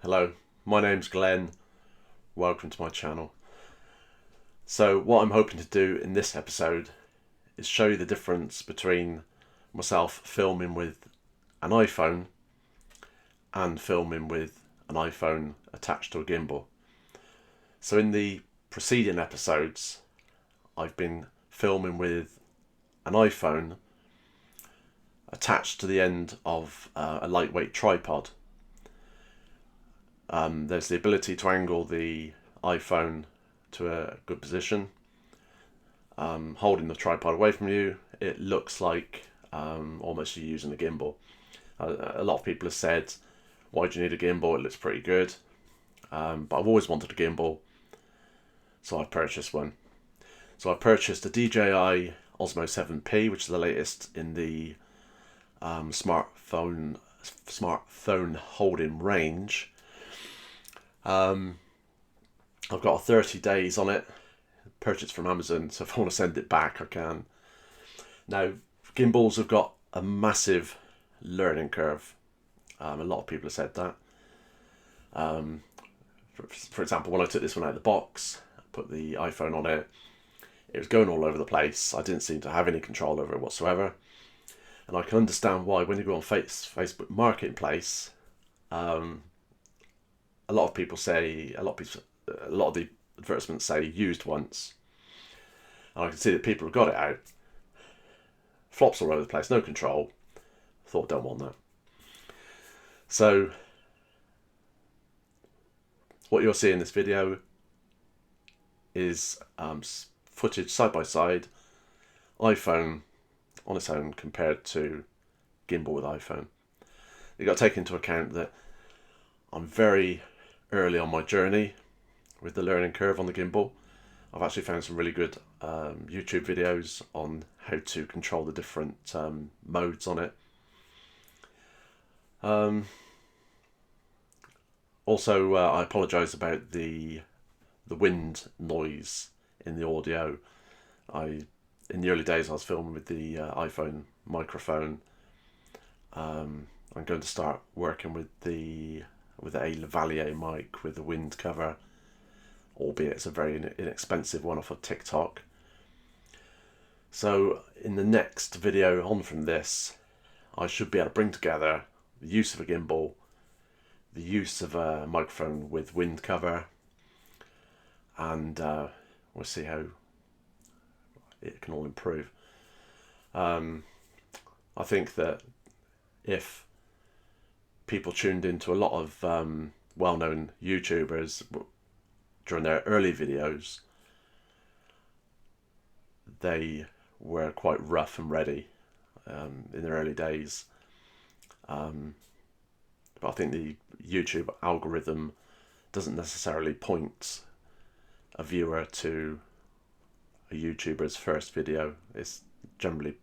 Hello, my name's Glenn. Welcome to my channel. So what I'm hoping to do in this episode is show you the difference between myself filming with an iPhone and filming with an iPhone attached to a gimbal. So in the preceding episodes, I've been filming with an iPhone attached to the end of a lightweight tripod. There's the ability to angle the iPhone to a good position. Holding the tripod away from you, it looks like almost you're using a gimbal. A lot of people have said, why do you need a gimbal? It looks pretty good. But I've always wanted a gimbal, so I purchased one. So I purchased a DJI Osmo 7P, which is the latest in the smartphone holding range. I've got 30 days on it, purchased from Amazon, so if I want to send it back I can. Now, gimbals have got a massive learning curve. A lot of people have said that. For example, when I took this one out of the box, put the iPhone on it, it was going all over the place. I didn't seem to have any control over it whatsoever. And I can understand why when you go on Facebook Marketplace, a lot of people say, a lot of the advertisements say used once. And I can see that people have got it out. Flops all over the place, no control. Thought, don't want that. So, what you'll see in this video is footage side by side, iPhone on its own compared to gimbal with iPhone. You've got to take into account that I'm very early on my journey with the learning curve on the gimbal. I've actually found some really good YouTube videos on how to control the different modes on it. Also, I apologise about the wind noise in the audio. In the early days I was filming with the iPhone microphone. I'm going to start working with a lavalier mic with a wind cover, albeit it's a very inexpensive one off of TikTok. So in the next video on from this, I should be able to bring together the use of a gimbal, the use of a microphone with wind cover, and we'll see how it can all improve. I think that if people tuned into a lot of well-known YouTubers during their early videos, they were quite rough and ready in their early days. But I think the YouTube algorithm doesn't necessarily point a viewer to a YouTuber's first video. It's generally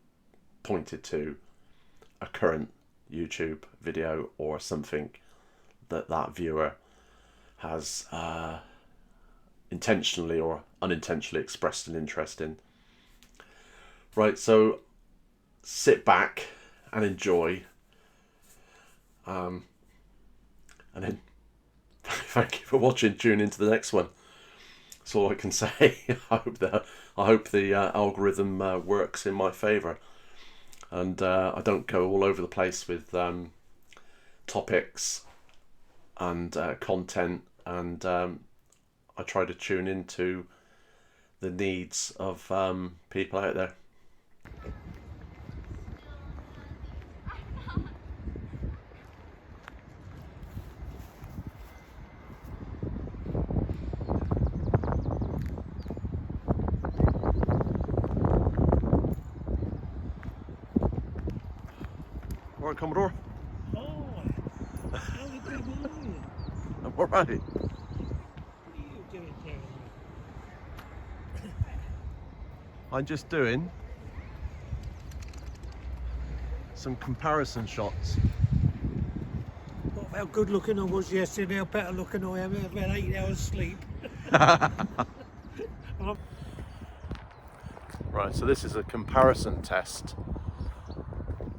pointed to a current YouTube video or something that viewer has intentionally or unintentionally expressed an interest in. Right, so sit back and enjoy. And then thank you for watching. Tune into the next one. That's all I can say. I hope the algorithm works in my favour, and I don't go all over the place with topics and content, and I try to tune into the needs of people out there. All right, Commodore. Oh, how the devil are you? I'm all right. What are you doing there? I'm just doing some comparison shots. Not how good looking I was yesterday, how better looking I am. I've had 8 hours sleep. Right, so this is a comparison test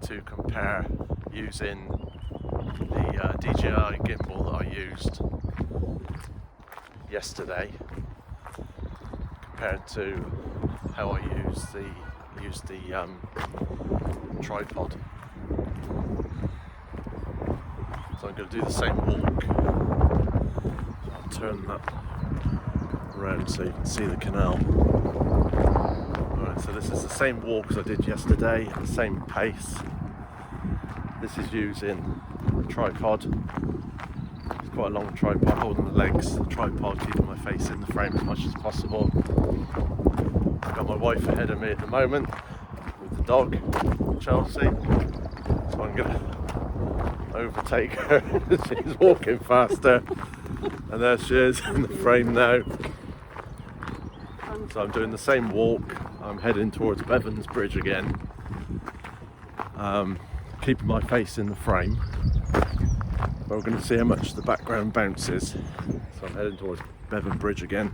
to compare using the DJI DJI gimbal that I used yesterday compared to how I used the tripod. So I'm going to do the same walk. I'll turn that around so you can see the canal. Alright, so this is the same walk as I did yesterday, the same pace. This is using a tripod. It's quite a long tripod, holding the legs, the tripod, keeping my face in the frame as much as possible. I've got my wife ahead of me at the moment with the dog, Chelsea. So I'm going to overtake her. She's walking faster. And there she is in the frame now. So I'm doing the same walk. I'm heading towards Bevan's Bridge again. Keeping my face in the frame. But we're going to see how much the background bounces. So I'm heading towards Bevan Bridge again.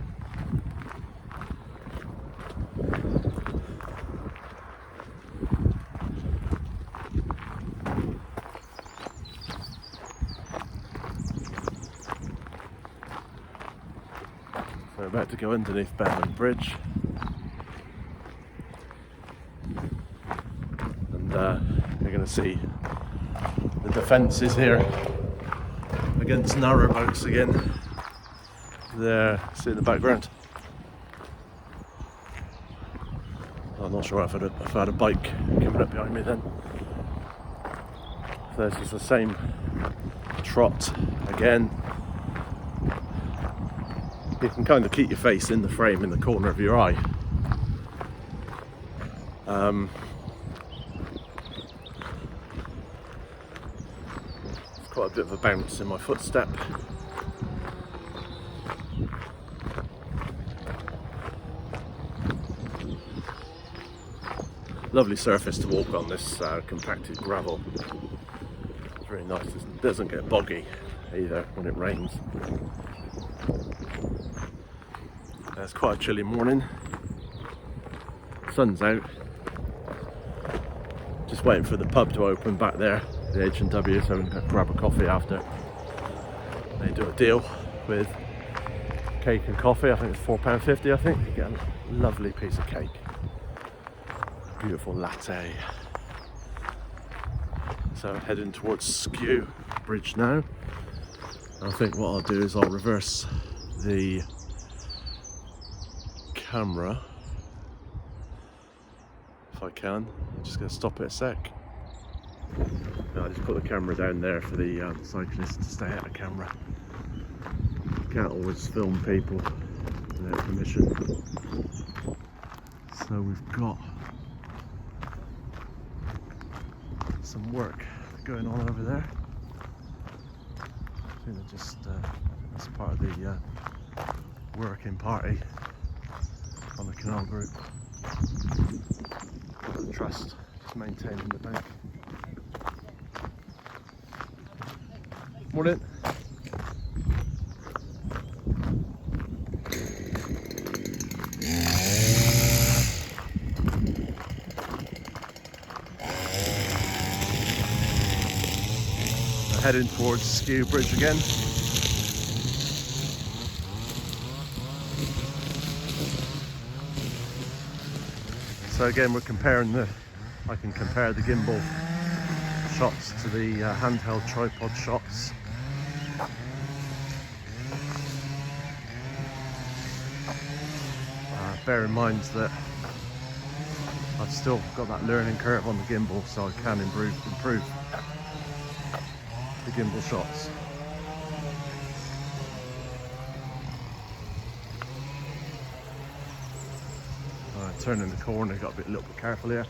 We're about to go underneath Bevan Bridge. And you're going to see the defences here against narrowboats again. There, see in the background. I'm not sure if I had a bike coming up behind me then. So this is the same trot again. You can kind of keep your face in the frame in the corner of your eye. It's quite a bit of a bounce in my footstep. Lovely surface to walk on, this compacted gravel. It's very nice. It doesn't get boggy either when it rains. It's quite a chilly morning. Sun's out. Just waiting for the pub to open back there, the H&W, so we can grab a coffee after. They do a deal with cake and coffee. I think it's £4.50. I think you get a lovely piece of cake. Beautiful latte. So heading towards Skew Bridge now. I think what I'll do is I'll reverse the camera if I can. I'm just going to stop it a sec. No, I just put the camera down there for the cyclist to stay out of camera. Can't always film people without permission. So we've got some work going on over there. I think they're just that's part of the working party on the canal group. The trust just maintaining the bank. Morning. Heading towards Skew Bridge again. So again, we're comparing I can compare the gimbal shots to the handheld tripod shots. Bear in mind that I've still got that learning curve on the gimbal, so I can improve the gimbal shots. Turning the corner, got a little bit careful here.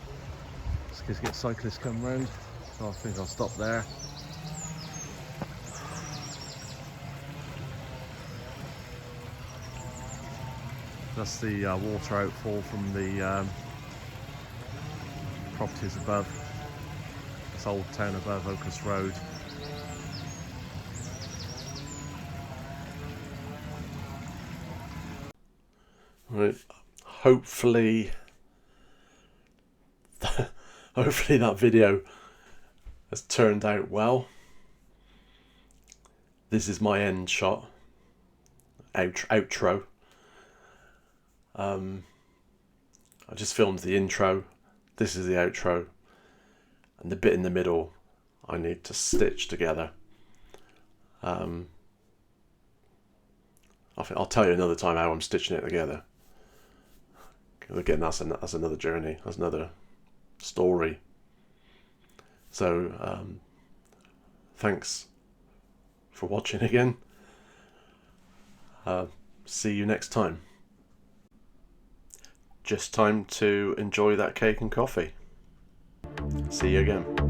Just in case get cyclists come round, so I think I'll stop there. That's the water outfall from the properties above. It's Old Town above, Ocus Road. Right. Hopefully that video has turned out well. this is my end shot, outro. I just filmed the intro. This is the outro, and the bit in the middle I need to stitch together. I think I'll tell you another time how I'm stitching it together. Again, that's another journey. That's another story. So, thanks for watching again. See you next time. Just time to enjoy that cake and coffee. See you again.